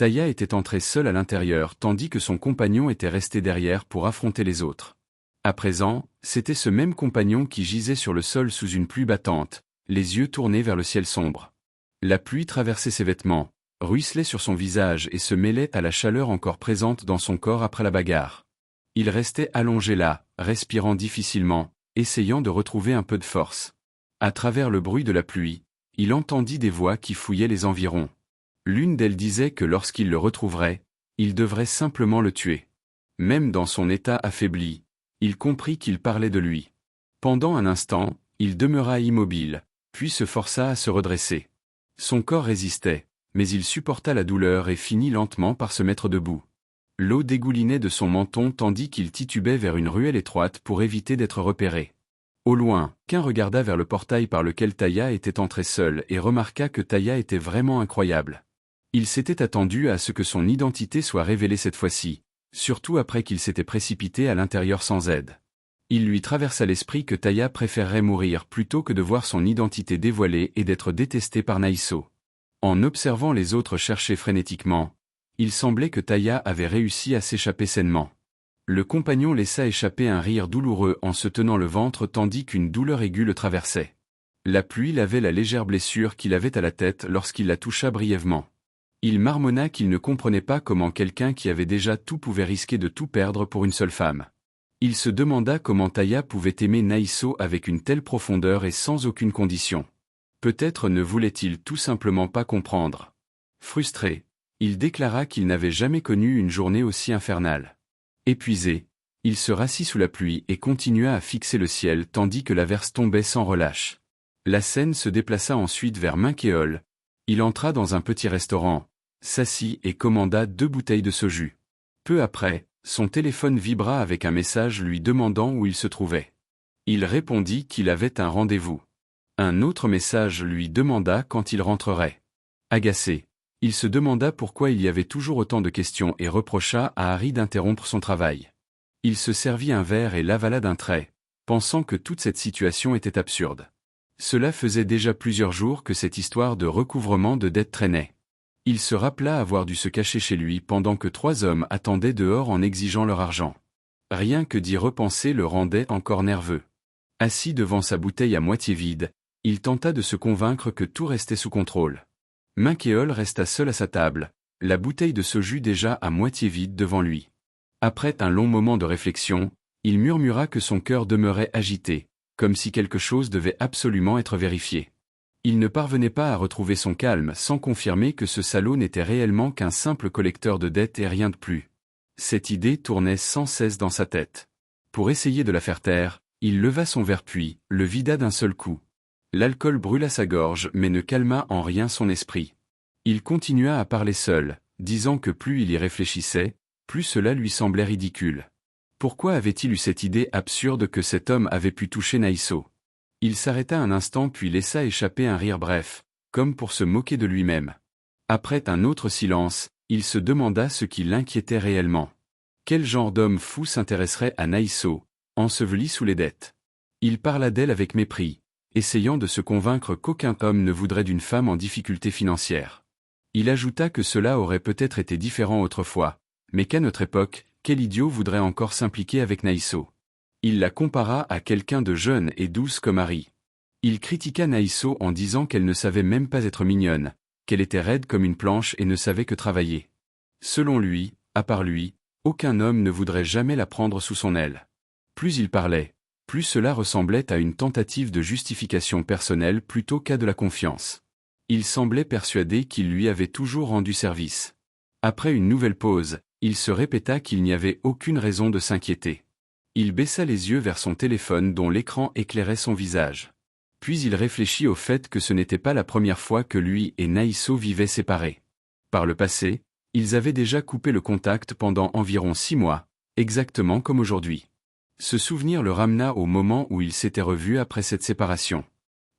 Taya était entrée seule à l'intérieur tandis que son compagnon était resté derrière pour affronter les autres. À présent, c'était ce même compagnon qui gisait sur le sol sous une pluie battante, les yeux tournés vers le ciel sombre. La pluie traversait ses vêtements, ruisselait sur son visage et se mêlait à la chaleur encore présente dans son corps après la bagarre. Il restait allongé là, respirant difficilement, essayant de retrouver un peu de force. À travers le bruit de la pluie, il entendit des voix qui fouillaient les environs. L'une d'elles disait que lorsqu'il le retrouverait, il devrait simplement le tuer. Même dans son état affaibli, il comprit qu'il parlait de lui. Pendant un instant, il demeura immobile, puis se força à se redresser. Son corps résistait, mais il supporta la douleur et finit lentement par se mettre debout. L'eau dégoulinait de son menton tandis qu'il titubait vers une ruelle étroite pour éviter d'être repéré. Au loin, Quin regarda vers le portail par lequel Taya était entrée seule et remarqua que Taya était vraiment incroyable. Il s'était attendu à ce que son identité soit révélée cette fois-ci, surtout après qu'il s'était précipité à l'intérieur sans aide. Il lui traversa l'esprit que Taya préférerait mourir plutôt que de voir son identité dévoilée et d'être détestée par Naiso. En observant les autres chercher frénétiquement, il semblait que Taya avait réussi à s'échapper sainement. Le compagnon laissa échapper un rire douloureux en se tenant le ventre tandis qu'une douleur aiguë le traversait. La pluie lavait la légère blessure qu'il avait à la tête lorsqu'il la toucha brièvement. Il marmonna qu'il ne comprenait pas comment quelqu'un qui avait déjà tout pouvait risquer de tout perdre pour une seule femme. Il se demanda comment Taya pouvait aimer Naiso avec une telle profondeur et sans aucune condition. Peut-être ne voulait-il tout simplement pas comprendre. Frustré, il déclara qu'il n'avait jamais connu une journée aussi infernale. Épuisé, il se rassit sous la pluie et continua à fixer le ciel tandis que l'averse tombait sans relâche. La scène se déplaça ensuite vers Minkéol. Il entra dans un petit restaurant, s'assit et commanda 2 bouteilles de soju. Peu après, son téléphone vibra avec un message lui demandant où il se trouvait. Il répondit qu'il avait un rendez-vous. Un autre message lui demanda quand il rentrerait. Agacé, il se demanda pourquoi il y avait toujours autant de questions et reprocha à Harry d'interrompre son travail. Il se servit un verre et l'avala d'un trait, pensant que toute cette situation était absurde. Cela faisait déjà plusieurs jours que cette histoire de recouvrement de dettes traînait. Il se rappela avoir dû se cacher chez lui pendant que 3 hommes attendaient dehors en exigeant leur argent. Rien que d'y repenser le rendait encore nerveux. Assis devant sa bouteille à moitié vide, il tenta de se convaincre que tout restait sous contrôle. Minkéol resta seul à sa table, la bouteille de soju déjà à moitié vide devant lui. Après un long moment de réflexion, il murmura que son cœur demeurait agité, comme si quelque chose devait absolument être vérifié. Il ne parvenait pas à retrouver son calme sans confirmer que ce salaud n'était réellement qu'un simple collecteur de dettes et rien de plus. Cette idée tournait sans cesse dans sa tête. Pour essayer de la faire taire, il leva son verre puis le vida d'un seul coup. L'alcool brûla sa gorge mais ne calma en rien son esprit. Il continua à parler seul, disant que plus il y réfléchissait, plus cela lui semblait ridicule. Pourquoi avait-il eu cette idée absurde que cet homme avait pu toucher Naiso? Il s'arrêta un instant puis laissa échapper un rire bref, comme pour se moquer de lui-même. Après un autre silence, il se demanda ce qui l'inquiétait réellement. Quel genre d'homme fou s'intéresserait à Naiso, enseveli sous les dettes? Il parla d'elle avec mépris, essayant de se convaincre qu'aucun homme ne voudrait d'une femme en difficulté financière. Il ajouta que cela aurait peut-être été différent autrefois, mais qu'à notre époque, quel idiot voudrait encore s'impliquer avec Naiso? Il la compara à quelqu'un de jeune et douce comme Harry. Il critiqua Naiso en disant qu'elle ne savait même pas être mignonne, qu'elle était raide comme une planche et ne savait que travailler. Selon lui, à part lui, aucun homme ne voudrait jamais la prendre sous son aile. Plus il parlait, plus cela ressemblait à une tentative de justification personnelle plutôt qu'à de la confiance. Il semblait persuadé qu'il lui avait toujours rendu service. Après une nouvelle pause, il se répéta qu'il n'y avait aucune raison de s'inquiéter. Il baissa les yeux vers son téléphone dont l'écran éclairait son visage. Puis il réfléchit au fait que ce n'était pas la première fois que lui et Naiso vivaient séparés. Par le passé, ils avaient déjà coupé le contact pendant environ 6 mois, exactement comme aujourd'hui. Ce souvenir le ramena au moment où ils s'étaient revus après cette séparation.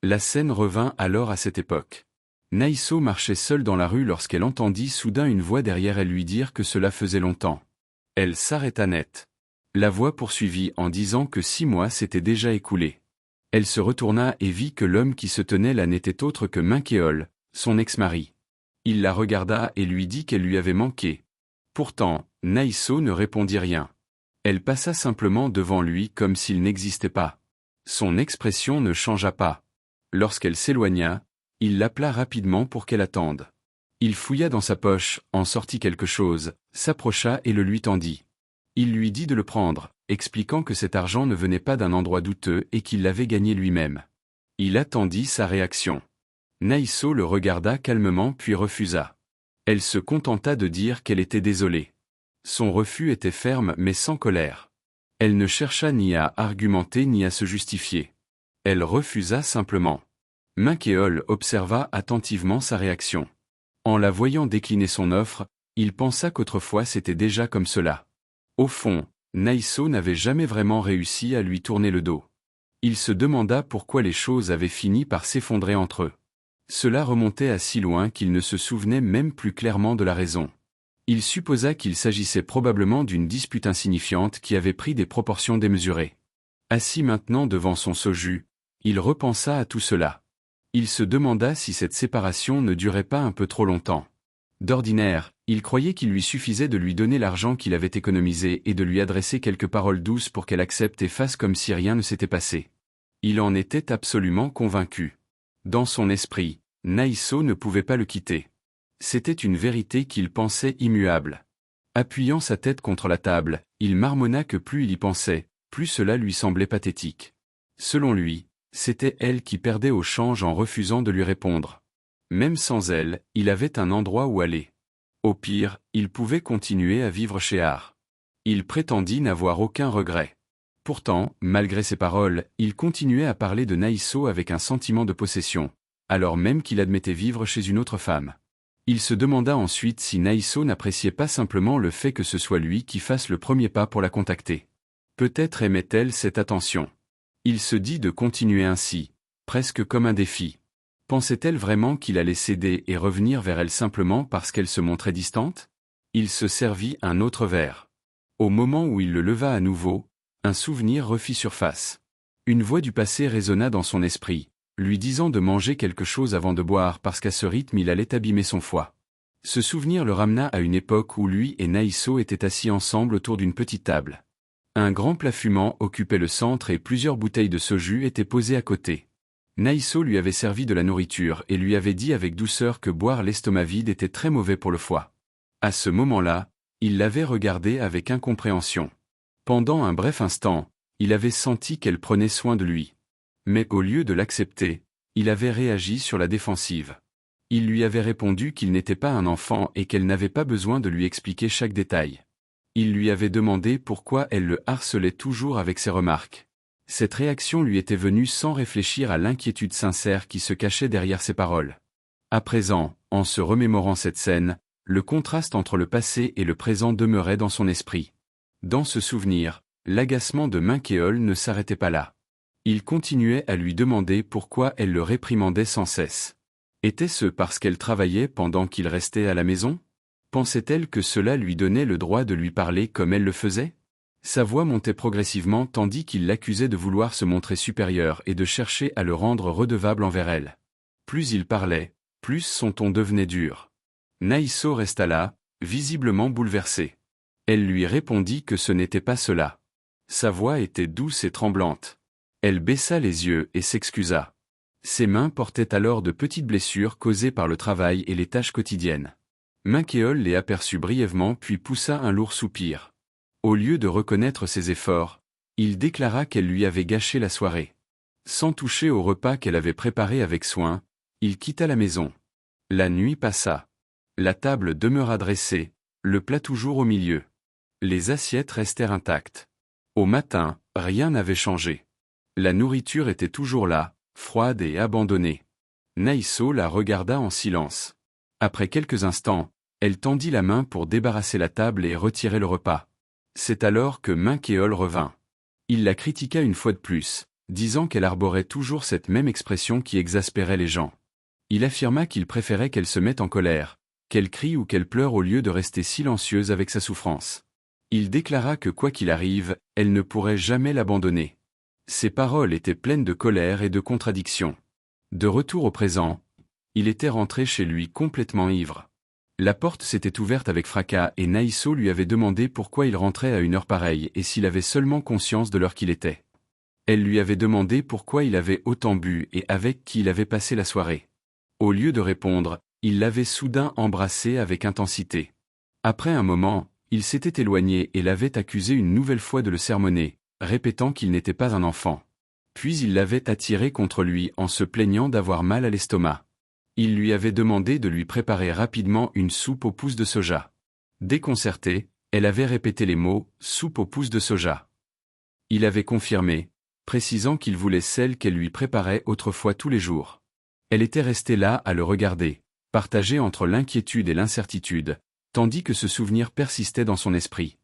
La scène revint alors à cette époque. Naiso marchait seule dans la rue lorsqu'elle entendit soudain une voix derrière elle lui dire que cela faisait longtemps. Elle s'arrêta net. La voix poursuivit en disant que 6 mois s'étaient déjà écoulés. Elle se retourna et vit que l'homme qui se tenait là n'était autre que Minkéol, son ex-mari. Il la regarda et lui dit qu'elle lui avait manqué. Pourtant, Naïso ne répondit rien. Elle passa simplement devant lui comme s'il n'existait pas. Son expression ne changea pas. Lorsqu'elle s'éloigna, il l'appela rapidement pour qu'elle attende. Il fouilla dans sa poche, en sortit quelque chose, s'approcha et le lui tendit. Il lui dit de le prendre, expliquant que cet argent ne venait pas d'un endroit douteux et qu'il l'avait gagné lui-même. Il attendit sa réaction. Naïso le regarda calmement puis refusa. Elle se contenta de dire qu'elle était désolée. Son refus était ferme mais sans colère. Elle ne chercha ni à argumenter ni à se justifier. Elle refusa simplement. Minkéol observa attentivement sa réaction. En la voyant décliner son offre, il pensa qu'autrefois c'était déjà comme cela. Au fond, Naïso n'avait jamais vraiment réussi à lui tourner le dos. Il se demanda pourquoi les choses avaient fini par s'effondrer entre eux. Cela remontait à si loin qu'il ne se souvenait même plus clairement de la raison. Il supposa qu'il s'agissait probablement d'une dispute insignifiante qui avait pris des proportions démesurées. Assis maintenant devant son soju, il repensa à tout cela. Il se demanda si cette séparation ne durait pas un peu trop longtemps. D'ordinaire, il croyait qu'il lui suffisait de lui donner l'argent qu'il avait économisé et de lui adresser quelques paroles douces pour qu'elle accepte et fasse comme si rien ne s'était passé. Il en était absolument convaincu. Dans son esprit, Naïso ne pouvait pas le quitter. C'était une vérité qu'il pensait immuable. Appuyant sa tête contre la table, il marmonna que plus il y pensait, plus cela lui semblait pathétique. Selon lui, c'était elle qui perdait au change en refusant de lui répondre. Même sans elle, il avait un endroit où aller. Au pire, il pouvait continuer à vivre chez Har. Il prétendit n'avoir aucun regret. Pourtant, malgré ses paroles, il continuait à parler de Naïso avec un sentiment de possession, alors même qu'il admettait vivre chez une autre femme. Il se demanda ensuite si Naïso n'appréciait pas simplement le fait que ce soit lui qui fasse le premier pas pour la contacter. Peut-être aimait-elle cette attention. Il se dit de continuer ainsi, presque comme un défi. Pensait-elle vraiment qu'il allait céder et revenir vers elle simplement parce qu'elle se montrait distante? Il se servit un autre verre. Au moment où il le leva à nouveau, un souvenir refit surface. Une voix du passé résonna dans son esprit, lui disant de manger quelque chose avant de boire parce qu'à ce rythme il allait abîmer son foie. Ce souvenir le ramena à une époque où lui et Naïso étaient assis ensemble autour d'une petite table. Un grand plat fumant occupait le centre et plusieurs bouteilles de soju étaient posées à côté. Naïso lui avait servi de la nourriture et lui avait dit avec douceur que boire l'estomac vide était très mauvais pour le foie. À ce moment-là, il l'avait regardée avec incompréhension. Pendant un bref instant, il avait senti qu'elle prenait soin de lui. Mais au lieu de l'accepter, il avait réagi sur la défensive. Il lui avait répondu qu'il n'était pas un enfant et qu'elle n'avait pas besoin de lui expliquer chaque détail. Il lui avait demandé pourquoi elle le harcelait toujours avec ses remarques. Cette réaction lui était venue sans réfléchir à l'inquiétude sincère qui se cachait derrière ses paroles. À présent, en se remémorant cette scène, le contraste entre le passé et le présent demeurait dans son esprit. Dans ce souvenir, l'agacement de Minkéol ne s'arrêtait pas là. Il continuait à lui demander pourquoi elle le réprimandait sans cesse. Était-ce parce qu'elle travaillait pendant qu'il restait à la maison? Pensait-elle que cela lui donnait le droit de lui parler comme elle le faisait? Sa voix montait progressivement tandis qu'il l'accusait de vouloir se montrer supérieur et de chercher à le rendre redevable envers elle. Plus il parlait, plus son ton devenait dur. Naïso resta là, visiblement bouleversée. Elle lui répondit que ce n'était pas cela. Sa voix était douce et tremblante. Elle baissa les yeux et s'excusa. Ses mains portaient alors de petites blessures causées par le travail et les tâches quotidiennes. Minkéol les aperçut brièvement puis poussa un lourd soupir. Au lieu de reconnaître ses efforts, il déclara qu'elle lui avait gâché la soirée. Sans toucher au repas qu'elle avait préparé avec soin, il quitta la maison. La nuit passa. La table demeura dressée, le plat toujours au milieu. Les assiettes restèrent intactes. Au matin, rien n'avait changé. La nourriture était toujours là, froide et abandonnée. Naïso la regarda en silence. Après quelques instants, elle tendit la main pour débarrasser la table et retirer le repas. C'est alors que Minkéol revint. Il la critiqua une fois de plus, disant qu'elle arborait toujours cette même expression qui exaspérait les gens. Il affirma qu'il préférait qu'elle se mette en colère, qu'elle crie ou qu'elle pleure au lieu de rester silencieuse avec sa souffrance. Il déclara que quoi qu'il arrive, elle ne pourrait jamais l'abandonner. Ses paroles étaient pleines de colère et de contradiction. De retour au présent, Il était rentré chez lui complètement ivre. La porte s'était ouverte avec fracas et Naïso lui avait demandé pourquoi il rentrait à une heure pareille et s'il avait seulement conscience de l'heure qu'il était. Elle lui avait demandé pourquoi il avait autant bu et avec qui il avait passé la soirée. Au lieu de répondre, il l'avait soudain embrassée avec intensité. Après un moment, il s'était éloigné et l'avait accusé une nouvelle fois de le sermonner, répétant qu'il n'était pas un enfant. Puis il l'avait attiré contre lui en se plaignant d'avoir mal à l'estomac. Il lui avait demandé de lui préparer rapidement une soupe aux pousses de soja. Déconcertée, elle avait répété les mots « soupe aux pousses de soja ». Il avait confirmé, précisant qu'il voulait celle qu'elle lui préparait autrefois tous les jours. Elle était restée là à le regarder, partagée entre l'inquiétude et l'incertitude, tandis que ce souvenir persistait dans son esprit.